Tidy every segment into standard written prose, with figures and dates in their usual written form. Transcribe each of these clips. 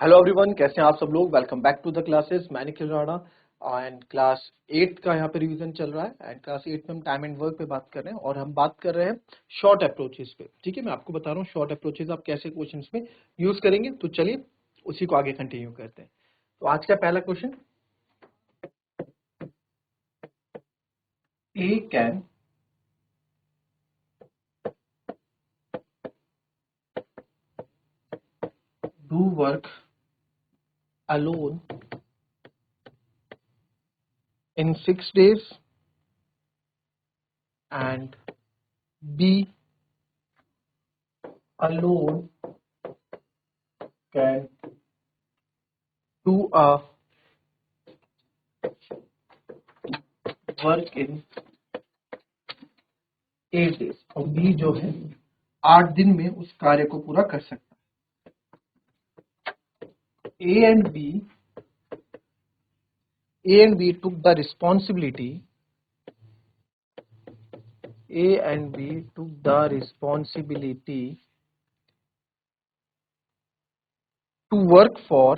Hello everyone, कैसे हैं आप सब लोग। Welcome back to the classes. मैं निखिल राणा एंड क्लास 8 का यहाँ पे रिवीजन चल रहा है एंड क्लास 8 में हम टाइम एंड वर्क पे बात कर रहे हैं और हम बात कर रहे हैं शॉर्ट अप्रोचेस पे। ठीक है, मैं आपको बता रहा हूँ शॉर्ट अप्रोचेस आप कैसे क्वेश्चंस में यूज करेंगे। तो चलिए उसी को आगे कंटिन्यू करते हैं। तो आज का पहला question, A can do work alone in 6 days and B alone can do a work in 8 days और B जो है 8 दिन में उस कार्य को पूरा कर सकता है। A and B took the responsibility. A and B took the responsibility to work for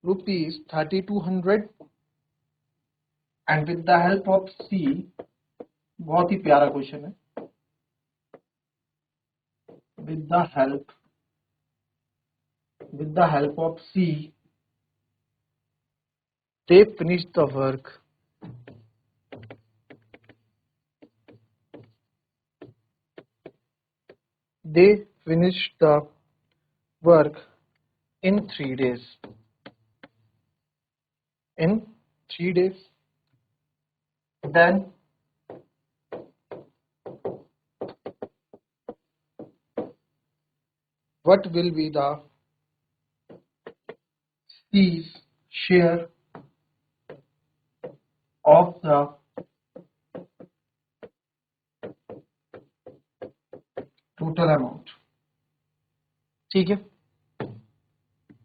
rupees 3200 and with the help of C, बहुत ही प्यारा क्वेश्चन है, with the help of C they finished the work in 3 days. Then what will be the C's share of the total amount? ठीक है,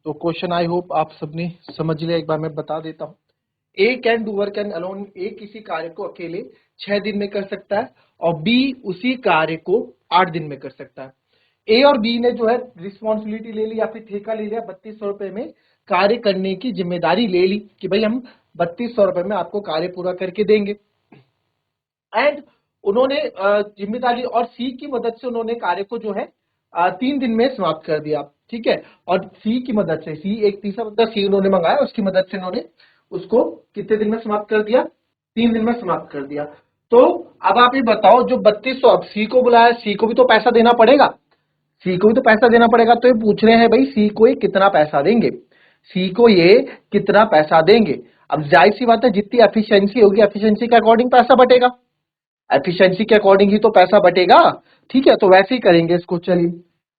तो question I hope आप सबने समझ लिया। एक बार मैं बता देता हूं। A can do work and alone, ए किसी कार्य को अकेले 6 दिन में कर सकता है और बी उसी कार्य को 8 दिन में कर सकता है। ए और बी ने जो है रिस्पॉन्सिबिलिटी ले ली या फिर ठेका ले लिया 3200 रुपए में कार्य करने की जिम्मेदारी ले ली कि भाई हम 3200 रुपए में आपको कार्य पूरा करके देंगे एंड उन्होंने जिम्मेदारी और सी की मदद से उन्होंने कार्य को जो है 3 दिन में समाप्त कर दिया। ठीक है, और सी की मदद से, सी एक तीसरा बंदा सी उन्होंने मंगाया, उसकी मदद से उन्होंने उसको कितने दिन में समाप्त कर दिया? 3 दिन में समाप्त कर दिया। तो अब आप ये बताओ, जो 3200, अब सी को बुलाया, सी को भी तो पैसा देना पड़ेगा, तो ये पूछ रहे हैं भाई सी को ये कितना पैसा देंगे, अब जाहिर सी बात है जितनी एफिशिएंसी होगी एफिशिएंसी के अकॉर्डिंग पैसा बटेगा, ठीक है, तो वैसे ही करेंगे इसको। चलिए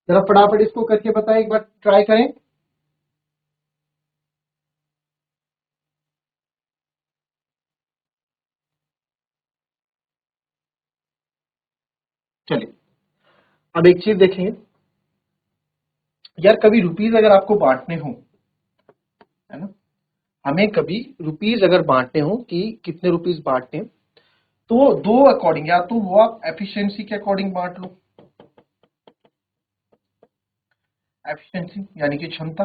जरा फटाफट इसको करके बताएं, एक बार ट्राई करें। चलिए अब एक चीज देखेंगे यार, कभी रुपीज अगर आपको बांटने हो, है ना, हमें कभी रुपीज अगर बांटने हो कि कितने रुपीज बांटने हैं, तो दो अकॉर्डिंग, या तो वो आप एफिशिएंसी के अकॉर्डिंग बांट लो, एफिशिएंसी यानी कि क्षमता,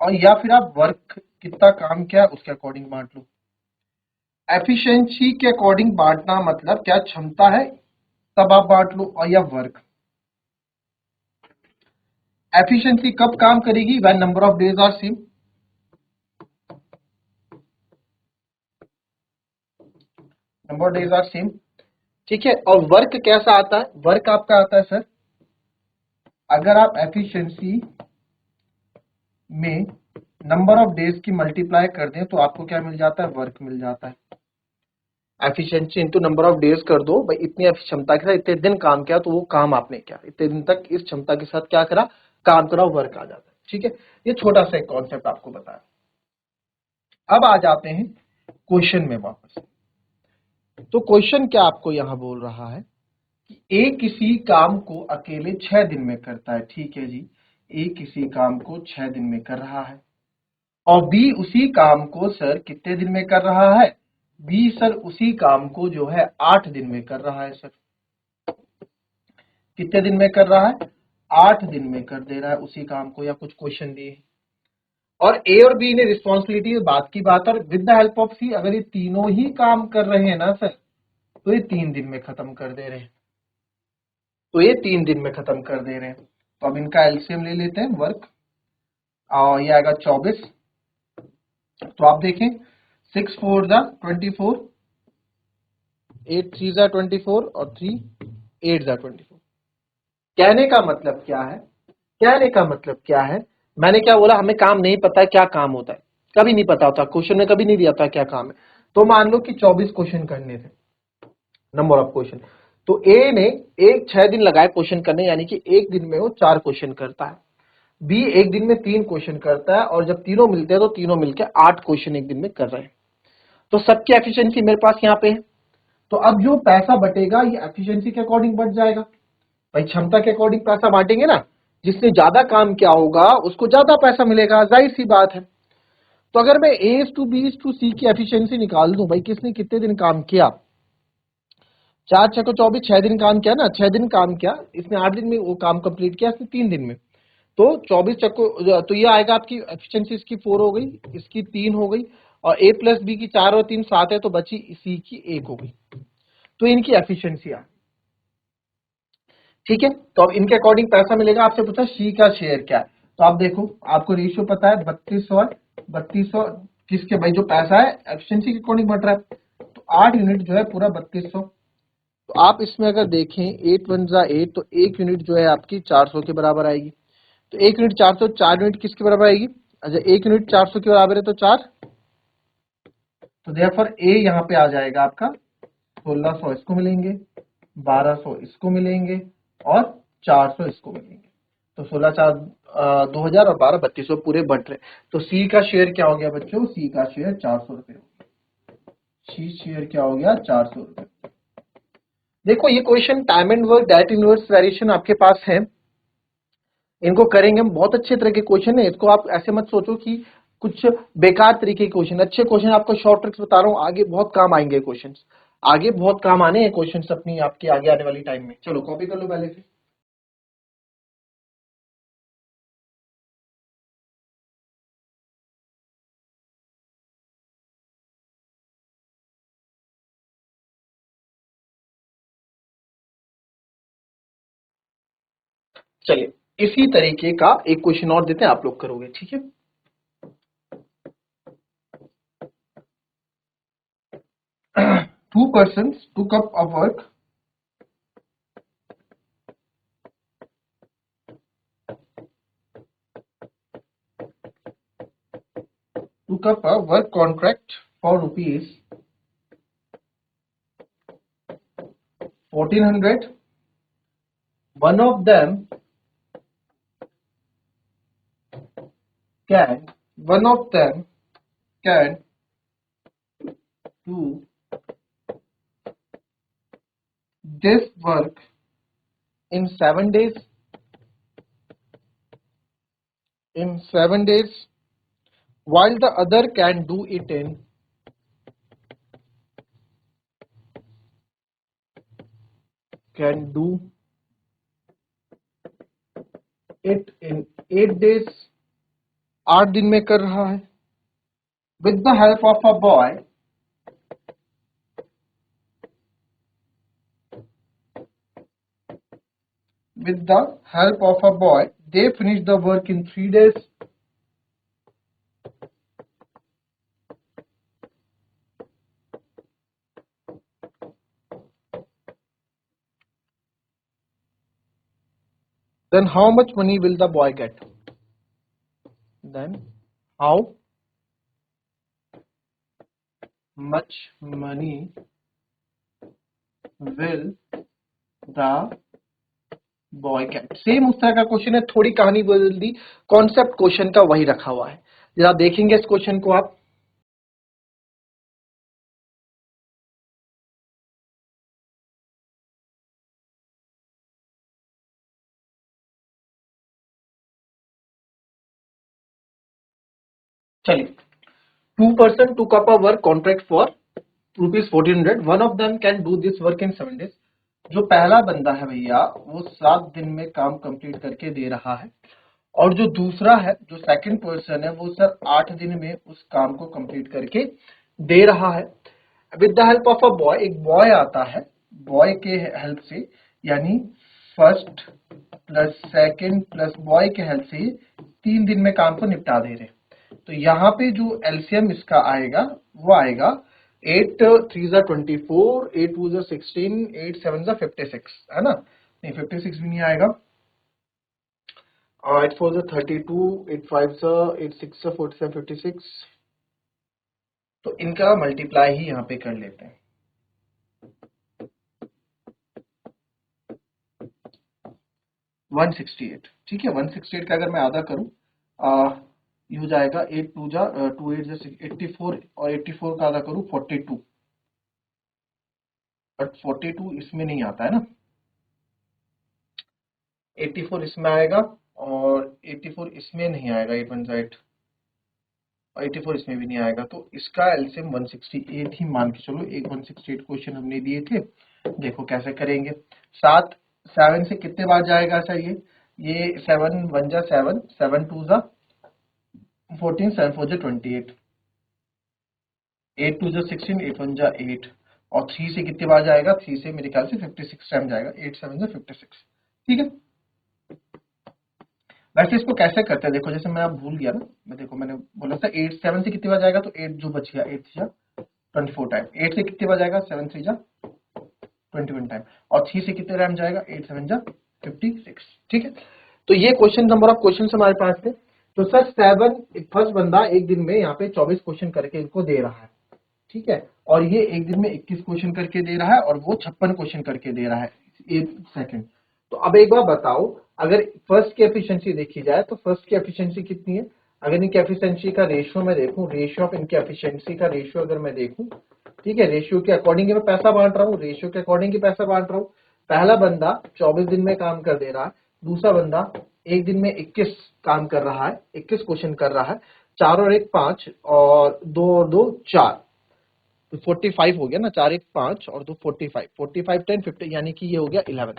और या फिर आप वर्क कितना काम किया उसके अकॉर्डिंग बांट लो। एफिशिएंसी के अकॉर्डिंग बांटना मतलब क्या, क्षमता है तब आप बांट लो, और या वर्क। एफिशिएंसी कब काम करेगी? When number of days are same, ठीक है। और वर्क कैसा आता है? वर्क आपका आता है सर, अगर आप एफिशिएंसी में नंबर ऑफ डेज की मल्टीप्लाई कर दें तो आपको क्या मिल जाता है? वर्क मिल जाता है। Efficiency into number of days कर दो भाई, इतनी क्षमता के साथ इतने दिन काम किया तो वो काम आपने किया, इतने दिन तक इस क्षमता के साथ क्या करा, काम करा, वर्क आ जाता है। ठीक है, ये छोटा सा एक कॉन्सेप्ट आपको बताया। अब आ जाते हैं क्वेश्चन में वापस। तो क्वेश्चन क्या आपको यहां बोल रहा है कि ए किसी काम को अकेले 6 दिन में करता है। ठीक है जी, ए किसी काम को 6 दिन में कर रहा है और बी उसी काम को सर कितने दिन में कर रहा है? बी सर उसी काम को जो है 8 दिन में कर रहा है सर। कितने दिन में कर रहा है? 8 दिन में कर दे रहा है उसी काम को, या कुछ क्वेश्चन दिए और ए और बी ने रिस्पॉन्सिबिलिटी, बात की बात, और विद द हेल्प ऑफ सी, अगर ये तीनों ही काम कर रहे हैं ना सर, तो ये 3 दिन में खत्म कर दे रहे हैं। तो ये 3 दिन में खत्म कर दे रहे हैं। तो अब इनका एलसीएम ले लेते हैं वर्क, और ये आएगा 24। तो आप देखें 6 4 जा 24, 8 3 जा 24 और 3 8 जा 24। कहने का मतलब क्या है? कहने का मतलब क्या है? मैंने क्या बोला, हमें काम नहीं पता है क्या काम होता है, कभी नहीं पता होता, क्वेश्चन में कभी नहीं दिया था क्या काम है। तो मान लो कि 24 क्वेश्चन करने थे, नंबर ऑफ क्वेश्चन। तो ए ने 6 दिन लगाए क्वेश्चन करने, यानी कि एक दिन में वो 4 क्वेश्चन करता है। बी एक दिन में 3 क्वेश्चन करता है, और जब तीनों मिलते हैं तो तीनों मिलकर 8 क्वेश्चन एक दिन में कर रहे हैं। तो सबकी एफिशिएंसी मेरे पास यहाँ पे है। तो अब जो पैसा बटेगा ये एफिशिएंसी के अकॉर्डिंग बढ़ जाएगा। भाई क्षमता के अकॉर्डिंग पैसा बांटेंगे ना, जिसने ज्यादा काम किया होगा उसको ज्यादा पैसा मिलेगा, जाहिर सी बात है। तो अगर मैं ए टू बी टू सी की एफिशिएंसी निकाल दूं, भाई किसने कितने दिन काम किया, 4 6 को 24, 6 दिन काम किया ना, 6 दिन काम किया, इसने 8 दिन में वो काम कंप्लीट किया, इसने 3 दिन में। तो 24 चक्को, तो ये आएगा आपकी एफिशिएंसी, इसकी 4 हो गई, इसकी 3 हो गई, और ए प्लस बी की 4 और 3 7 है, तो बची सी की 1 हो गई। तो इनकी एफिशिएंसी आ, ठीक है। तो अब इनके अकॉर्डिंग पैसा मिलेगा। आपसे पूछा सी का शेयर क्या है, तो आप देखो, आपको रेशियो पता है 3200 है, 3200 किसके, भाई जो पैसा है एफिशिएंसी के अकॉर्डिंग बढ़ रहा है, तो 8 यूनिट जो है पूरा 3200। तो आप इसमें अगर देखें 8 1 जा 8, तो 1 यूनिट जो है आपकी 400 के बराबर आएगी। तो 1 यूनिट 400, 4 यूनिट किसके बराबर आएगी? अच्छा 1 यूनिट 400 के बराबर है तो 4, तो देयरफॉर ए यहाँ पे आ जाएगा आपका 1600 इसको मिलेंगे, 1200 इसको मिलेंगे, और 400 इसको मिलेंगे। तो 16 4 2000 और 12 3200 पूरे बट रहे। तो सी का शेयर क्या हो गया बच्चों? सी का शेयर 400 रुपये हो गया। सी शेयर क्या हो गया? 400 रुपये। देखो ये question time and work direct inverse variation आपके पास है, इनको करेंगे हम। बहुत अच्छे तरह के क्वेश्चन है, इसको आप ऐसे मत सोचो कि कुछ बेकार तरीके के क्वेश्चन, अच्छे क्वेश्चन। आपको शॉर्ट ट्रिक्स बता रहा हूँ, आगे बहुत काम आएंगे क्वेश्चन, आगे बहुत काम आने हैं क्वेश्चन अपनी आपके आगे आने वाली टाइम में। चलो कॉपी कर लो पहले से। चलिए इसी तरीके का एक क्वेश्चन और देते हैं, आप लोग करोगे, ठीक है। Two persons took up a work contract for rupees 1400. One of them can one of them can do this work in 7 days, while the other can do it in 8 days, 8 दिन में कर रहा है। with the help of a boy with the help of a boy they finish the work in 3 days. Then how much money will the boy get? Then how much money will the boy get? Same उस तरह का question है, थोड़ी कहानी बदल दी, concept question का वही रखा हुआ है। जरा देखेंगे इस क्वेश्चन को आप। चलिए 2 person took up a work contract for rupees 1400. One of them can do this work in 7 days. जो पहला बंदा है भैया वो 7 दिन में काम कंप्लीट करके दे रहा है, और जो दूसरा है, जो सेकंड पर्सन है, वो सर 8 दिन में उस काम को कंप्लीट करके दे रहा है. With the help of a boy, एक बॉय आता है, बॉय के हेल्प से, यानी first plus second plus boy के हेल्प से 3 दिन में काम को निपटा दे रहे. तो यहाँ पे जो एलसीएम इसका आएगा वो आएगा 8 3 24, 8 2 16, 8 7 56, है ना? नहीं 56 भी नहीं आएगा. 8 4 32, 8 5 8 6 47 56. तो इनका मल्टीप्लाई ही यहाँ पे कर लेते हैं. 168. ठीक है, 168 का अगर मैं आधा करूं, ये हो जाएगा 8 2 2 8 84, और 84 का आधा करूं 42. बट 42 इसमें नहीं आता है ना, 84 इसमें आएगा और 84 इसमें नहीं आएगा. 8 1 8 और 84 इसमें भी नहीं आएगा. तो इसका एलसीएम 168 ही मान के चलो. एक 168 क्वेश्चन हमने दिए थे, देखो कैसे करेंगे. 7 से कितने बार जाएगा सर? ये 7 1 7, 7 2 14, 7 4 28, 8 2 16, 8 1 8, और 3 से कितने बार जाएगा? 3 से मेरे ख्याल से 56 टाइम जाएगा. 8 7 56. ठीक है. वैसे इसको कैसे करते हैं देखो, जैसे मैं अब भूल गया ना, मैं देखो मैंने बोला था 8 7 से कितने बार जाएगा, तो 8 जो बच गया 8 3 24 टाइम. 8 से कितने बार जाएगा? 7 3 21 टाइम. और 3 से कितने टाइम जाएगा? 8 7 56. ठीक है. तो ये क्वेश्चन नंबर ऑफ क्वेश्चन हमारे पास थे. तो सर 7 फर्स्ट बंदा एक दिन में यहाँ पे 24 क्वेश्चन करके इनको दे रहा है. ठीक है. और ये एक दिन में 21 क्वेश्चन करके दे रहा है, और वो 56 क्वेश्चन करके दे रहा है एक सेकंड. तो अब एक बार बताओ, अगर फर्स्ट की एफिशिएंसी देखी जाए तो फर्स्ट की एफिशिएंसी कितनी है? अगर इनकी एफिशिएंसी का रेशियो मैं देखूं, रेशियो ऑफ इनकी एफिशिएंसी का रेशियो अगर मैं देखूं, ठीक है, रेशियो के अकॉर्डिंग मैं पैसा बांट रहा हूँ, रेशियो के अकॉर्डिंग ही पैसा बांट रहा हूँ. पहला बंदा 24 दिन में काम कर दे रहा है, दूसरा बंदा एक दिन में 21 काम कर रहा है, 21 क्वेश्चन कर रहा है. 4 और 1 5, और 2 और 2 4, तो 45 हो गया ना. 4 1 5 और 2 45, 45 10 50, यानी कि ये हो गया 11.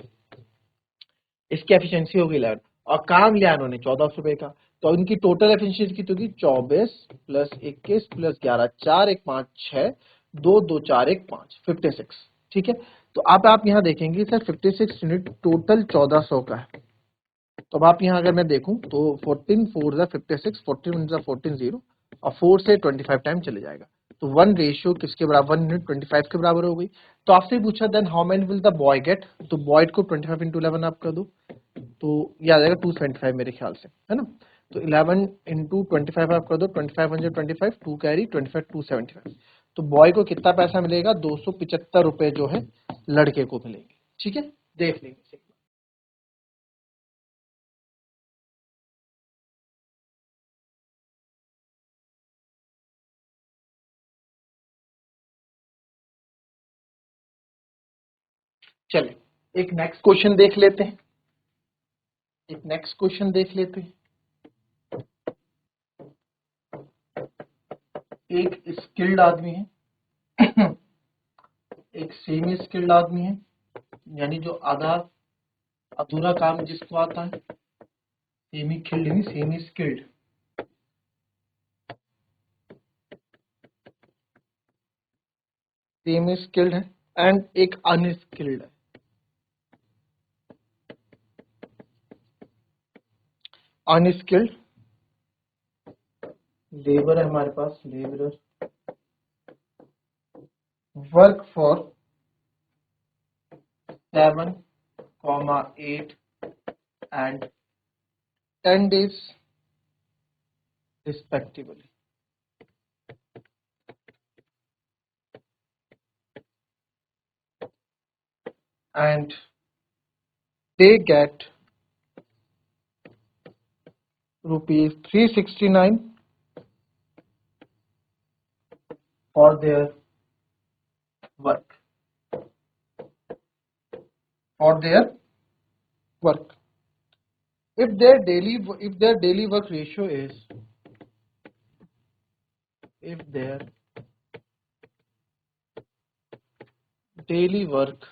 इसकी एफिशिएंसी होगी 11, और काम लिया इन्होंने 1400 रुपए का. तो इनकी टोटल एफिशिएंसी कितनी होगी? 24 प्लस 21 प्लस 11, 4 1 5 6, 2 2 4 1 5, 56. ठीक है. तो अब आप यहाँ देखेंगे सर 56 यूनिट टोटल 1400 का है. तो अब आप यहाँ अगर मैं देखूं तो 14 4 56, 14 1 14 0, और 4 से 25 टाइम चले जाएगा. तो 1 रेशियो किसके बराबर? 1 यूनिट 25 के बराबर हो गई. तो आपसे पूछा then how many will the boy get, तो बॉय को 25 into 11 आप कर दो, तो ये आ जाएगा 275 मेरे ख्याल से, है ना? तो 11 into 25 आप कर दो, 25 1 25, 2 कैरी 25 275. तो बॉय को कितना पैसा मिलेगा? 275 रुपए जो है लड़के को मिलेंगे. ठीक है, देख लेंगे. चलिए एक नेक्स्ट क्वेश्चन देख लेते हैं. एक स्किल्ड आदमी है एक सेमी स्किल्ड आदमी है, यानी जो आधा अधूरा काम जिसको आता है. सेमी स्किल्ड नहीं, सेमी स्किल्ड. सेमी स्किल्ड है एंड एक अनस्किल्ड है. अनस्किल्ड लेबर है हमारे पास, labourer work for 7, 8 and 10 days respectively. And they get rupees 369 for their work. If their daily work ratio is, if their daily work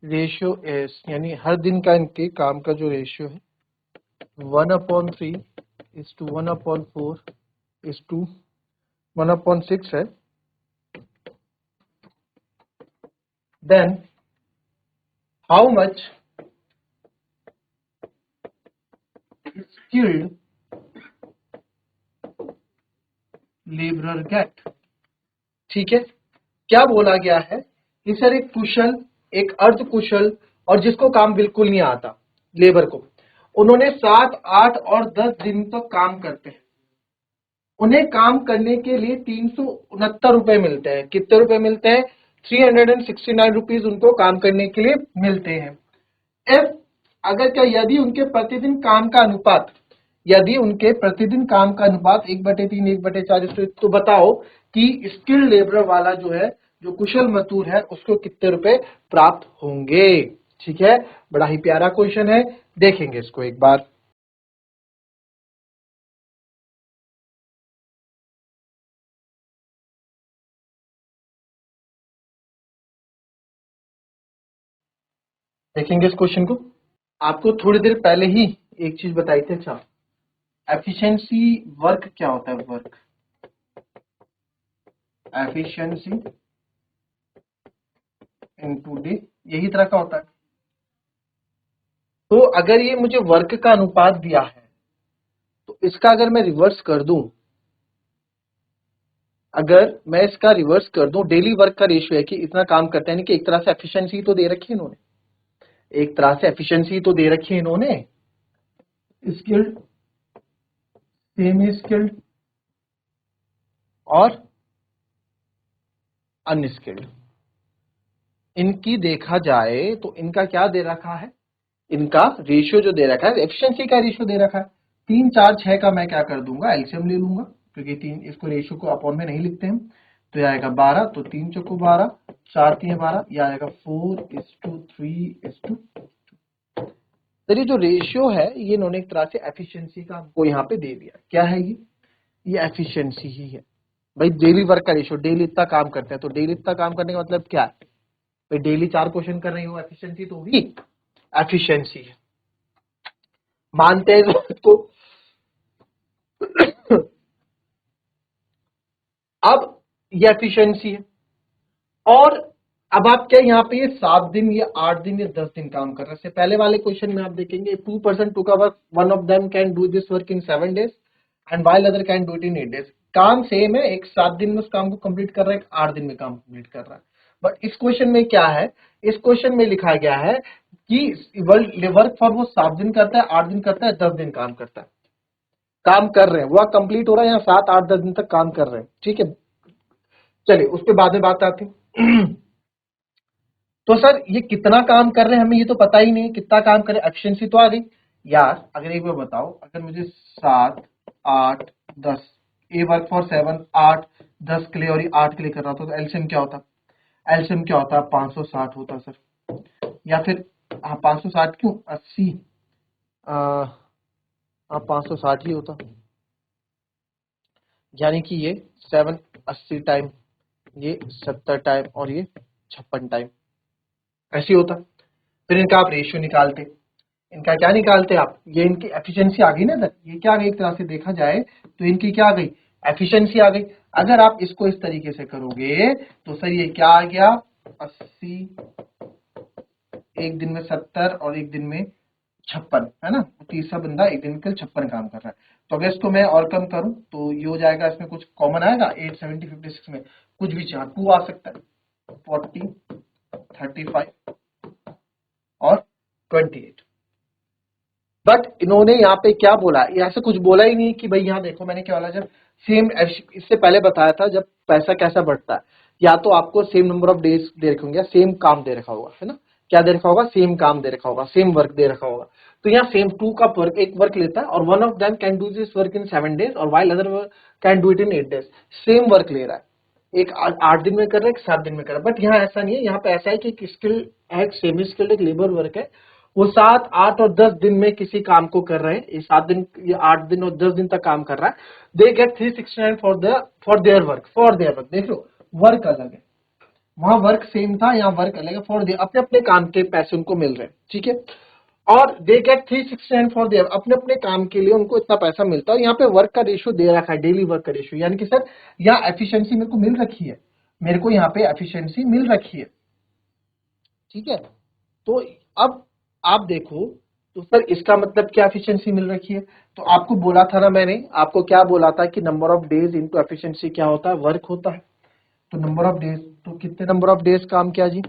ratio S, यानी हर दिन का इनके काम का जो रेशियो है 1/3 इज टू 1/4 इज टू 1/6 है, then how much skilled labourer get. ठीक है, क्या बोला गया है कि सर एक कुशल, एक अर्ध कुशल और जिसको काम बिल्कुल नहीं आता लेबर को, उन्होंने 7, 8 और 10 दिन तक काम करते हैं, उन्हें काम करने के लिए 369 रुपए मिलते हैं। कितने रुपए मिलते हैं? 369 रुपीज उनको काम करने के लिए मिलते हैं। इफ अगर क्या यदि उनके प्रतिदिन काम का अनुपात, यदि उनके प्रतिदिन काम का अनुपात 1/3 1/4, तो बताओ कि स्किल्ड लेबर वाला जो है, जो कुशल मजदूर है, उसको कितने रुपए प्राप्त होंगे। ठीक है, बड़ा ही प्यारा क्वेश्चन है, देखेंगे इसको एक बार। देखेंगे इस क्वेश्चन को। आपको थोड़ी देर पहले ही एक चीज बताई थी। अच्छा, एफिशिएंसी वर्क क्या होता है? वर्क एफिशिएंसी इनटू डे, यही तरह का होता है। तो अगर ये मुझे वर्क का अनुपात दिया है, तो इसका अगर मैं रिवर्स कर दूं, अगर मैं इसका रिवर्स कर दूं, डेली वर्क का रेशियो है कि इतना काम करते हैं, कि एक तरह से एफिशिएंसी तो दे रखी है इन्होंने, एक तरह से एफिशिएंसी तो दे रखी है इन्होंने। स्किल्ड, सेमी स्किल्ड और अनस्किल्ड, इनकी देखा जाए तो इनका क्या दे रखा है? इनका रेशियो जो दे रखा है, एफिशिएंसी का रेशियो दे रखा है 3, 4, 6 का मैं क्या कर दूंगा, एलसीएम ले लूंगा, क्योंकि 3 इसको रेशियो को अपॉन में नहीं लिखते हम। तो यह आएगा 12, तो 3 चौको 12, 4 3 12, यह आएगा 4:3:2। तो ये जो रेशियो है, ये इन्होंने एक तरह से एफिशिएंसी का हमको यहाँ पे दे दिया। क्या है ये एफिशिएंसी ही है भाई। डेली वर्क का रेशियो, डेली इतना काम करते हैं, तो डेली इतना काम करने का मतलब क्या है भाई? डेली 4 क्वेश्चन कर रही हूँ, एफिशिएंसी तो होगी, एफिशिएंसी है, मानते हैं इसको। अब ये एफिशिएंसी है, और अब आप क्या यहाँ पे ये 7 दिन या 8 दिन या 10 दिन काम कर रहे हैं। पहले वाले क्वेश्चन में आप देखेंगे 2% टू का work, one of them can do this work in 7 days and while other can do it in 8 days। काम सेम है, एक 7 दिन में उस काम को कंप्लीट कर रहा है, एक 8 दिन में काम कंप्लीट कर रहा है। बट इस क्वेश्चन में क्या है? इस क्वेश्चन में लिखा गया है कि वर्क फॉर वो 7 दिन करता है, 8 दिन करता है, 10 दिन काम करता है, काम कर रहे हैं, वह कंप्लीट हो रहा है, यहाँ 7, 8, 10 दिन तक काम कर रहे हैं। ठीक है, चलिए उस पर बाद में बात आती है। तो सर ये कितना काम कर रहे हैं, हमें ये तो पता ही नहीं कितना काम कर रहे हैं। एफिशिएंसी तो आ गई यार। अगर एक बार बताओ, अगर मुझे 7, 8, 10, ए वर्क फॉर 7, 8, 10 के लिए और ये 8 के लिए कर रहा था, तो एलसीएम क्या होता? एलसीएम क्या होता? 560 होता सर, या फिर हाँ 560 क्यों, 80, हाँ 560 ही होता, यानी कि ये 7 80 टाइम, ये 70 टाइम और ये 56 टाइम, ऐसे होता। फिर इनका आप रेशियो निकालते, इनका क्या निकालते आप? ये इनकी एफिशिएंसी आ गई ना सर, ये क्या आ गई? एक तरह से देखा जाए तो इनकी क्या आ गई? एफिशिएंसी आ गई। अगर आप इसको इस तरीके से करोगे तो सर ये क्या आ गया? 80, एक दिन में 70 और एक दिन में 56, है ना? तीसरा बंदा एक दिन में 56 काम कर रहा है। तो अगर इसको मैं और कम करूं तो ये हो जाएगा, इसमें कुछ कॉमन आएगा, 8, 70, 56 में कुछ भी चाह 2 आ सकता है, 40, 35 और 28। बट इन्होंने यहाँ पे क्या बोला? ऐसा कुछ बोला ही नहीं कि भाई यहाँ देखो, मैंने क्या बोला, जब सेम, इससे पहले बताया था जब पैसा कैसा बढ़ता है, या तो आपको सेम नंबर ऑफ डेज दे रखे होंगे, सेम काम दे रखा होगा, है ना? क्या दे रखा होगा? सेम काम दे रखा होगा, सेम वर्क दे रखा होगा। तो यहाँ सेम 2 का वर्क, एक वर्क लेता है और one of them can do this work in 7 days और while other can do it in 8 days। Same work ले रहा है, एक 8 दिन में कर रहा है, एक 7 दिन में कर रहा है। बट यहाँ ऐसा नहीं है, यहाँ पे ऐसा है कि स्किल है, एक सेमी स्किल्ड, एक लेबर वर्क है, वो 7, 8 और 10 दिन में किसी काम को कर रहे हैं। ये 7 दिन, ये 8 दिन और 10 दिन तक काम कर रहा है। They get 369 for their work, देख लो वर्क अलग है, वहां वर्क सेम था, यहाँ वर्क अलग है। फॉर देयर अपने अपने काम के पैसे उनको मिल रहे हैं, ठीक है। और दे गेट 369 फॉर देयर, अपने अपने काम के लिए उनको इतना पैसा मिलता है। यहाँ पे वर्क का रेशियो दे रखा है, डेली वर्क का रेशियो, यानी कि सर यहाँ एफिशिएंसी मेरे को मिल रखी है, मेरे को यहाँ पे एफिशिएंसी मिल रखी है, ठीक है। तो अब आप देखो, तो सर इसका मतलब क्या एफिशिएंसी मिल रखी है। तो आपको बोला था ना मैंने, आपको क्या बोला था कि number of days into efficiency क्या होता है, वर्क होता है। तो नंबर ऑफ डेज, तो कितने नंबर ऑफ डेज काम किया जी,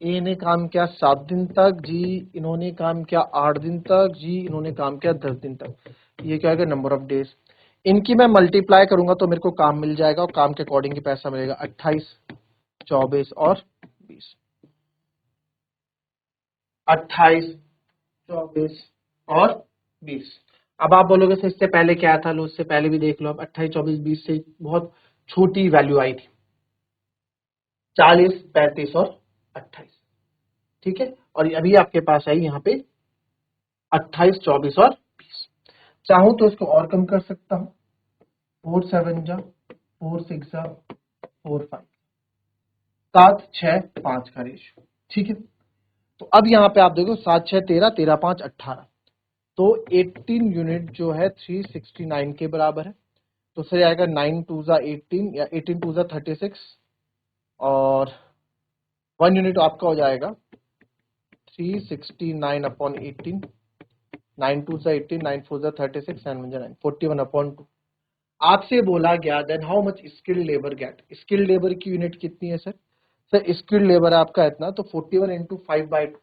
ए ने काम किया 7 दिन तक जी, इन्होंने काम किया 8 दिन तक जी, इन्होंने काम किया 10 दिन तक। ये क्या है, नंबर ऑफ डेज। इनकी मैं मल्टीप्लाई करूंगा तो मेरे को काम मिल जाएगा, और काम के अकॉर्डिंग ही पैसा मिलेगा। 28, 24 और 20, 28, 24 और 20। अब आप बोलोगे सर इससे पहले क्या था, लो इससे पहले भी देख लो। अब 28, 24, 20 से बहुत छोटी वैल्यू आई थी, 40, 35 और 28, ठीक है। और अभी आपके पास आई यहाँ पे 28, 24 और 20। चाहूं तो इसको और कम कर सकता हूं, 4 7 जा 4 6 जा 4 5, 7 6 5 का रेशियो, ठीक है। तो अब यहाँ पे आप देखो 7 6 13, 13 5 18, तो 18 यूनिट जो है 369 के बराबर है। तो सर आएगा 9 2 जा 18 या 18 2 जा 36, और 1 यूनिट आपका हो जाएगा 369 अपॉन 18, 9 2 जा 18, 9 4 जा 36, 9 1 जा 9, 41 अपॉन 2। आपसे बोला गया then how much skilled labour get, skilled labour की यूनिट कितनी है सर। सर स्किल्ड लेबर आपका इतना, तो 41 इंटू 5/2,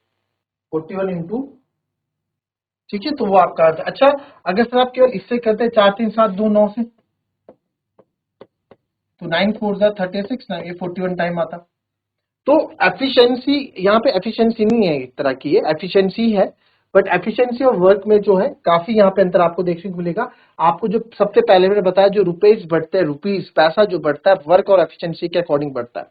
41 इंटू, ठीक है। तो वो आपका, अच्छा अगर सर आप केवल इससे करते 4 3 7 2 9 से, तो 9 4 जा 36 ना, ये 41 टाइम आता। तो एफिशिएंसी, यहाँ पे एफिशिएंसी नहीं है, एक तरह की है एफिशिएंसी है, बट एफिशिएंसी और वर्क में जो है काफी यहाँ पे अंतर आपको देखने को मिलेगा। आपको जो सबसे पहले मैंने बताया, जो रुपीज बढ़ते हैं, रुपीज पैसा जो बढ़ता है वर्क और एफिशिएंसी के अकॉर्डिंग बढ़ता है।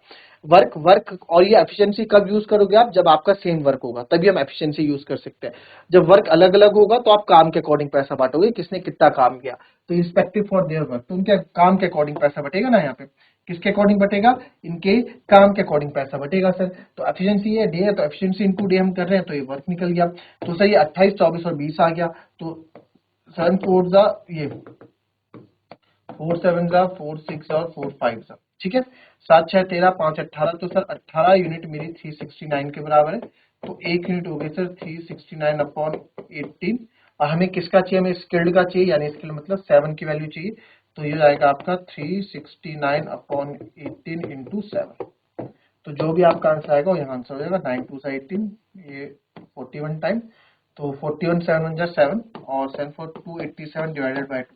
वर्क वर्क और ये एफिशिएंसी कब यूज करोगे आप, जब आपका सेम वर्क होगा तभी हम एफिशिएंसी यूज कर सकते हैं। जब वर्क अलग अलग होगा तो आप काम के अकॉर्डिंग पैसा बांटोगे, किसने कितना काम किया, तो रिस्पेक्टिव फॉर देयर वर्क, तो उनके काम के अकॉर्डिंग पैसा बटेगा ना। यहाँ पे किसके अकॉर्डिंग बटेगा, इनके काम के अकॉर्डिंग पैसा बटेगा सर। तो एफिशिएंसी ये डे है, तो एफिशिएंसी इनटू डे हम कर रहे हैं, तो ये वर्क निकल गया। तो सर ये 28 24 और 20 आ गया। तो 7 4 जा ये 4 7 जा 4 6 और 4 5 जा, ठीक है। 7 6 13 5 18, तो सर 18 यूनिट मेरी 369 के बराबर है। तो एक यूनिट हो गई सर 369 अपॉन 18, और हमें किसका चाहिए, हमें स्किल्ड का चाहिए, यानी स्किल्ड मतलब 7 की वैल्यू चाहिए। तो ये आएगा आपका 369 अपॉन 18 इंटू 7। तो जो भी आपका आंसर आएगा वो यहाँ आंसर हो जाएगा 9 2 18, ये 41 टाइम, तो 41 7 1 जा 7, और 7 4 287 डिवाइडेड बाय 2,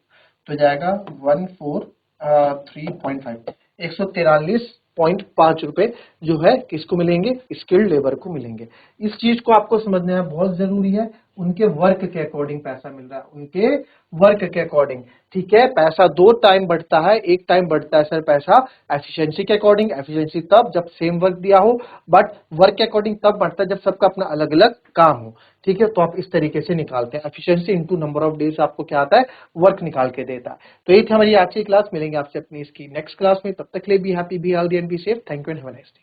तो जाएगा 143.5, 143.5 रुपए जो है किसको मिलेंगे, स्किल्ड लेबर को मिलेंगे। इस चीज को आपको समझना बहुत जरूरी है। उनके वर्क के अकॉर्डिंग पैसा मिल रहा है, उनके वर्क के अकॉर्डिंग, ठीक है। पैसा दो टाइम बढ़ता है, एक टाइम बढ़ता है सर पैसा एफिशिएंसी के अकॉर्डिंग, एफिशिएंसी तब जब सेम वर्क दिया हो, बट वर्क के अकॉर्डिंग तब बढ़ता है जब सबका अपना अलग अलग काम हो, ठीक है। तो आप इस तरीके से निकालते हैं, efficiency into number of days आपको क्या आता है, वर्क निकाल के देता है। तो ये थी हमारी आज की क्लास, मिलेंगे आपसे अपनी इसकी नेक्स्ट क्लास में, तब तक के लिए be happy, be healthy and be safe. Thank you and have a nice day.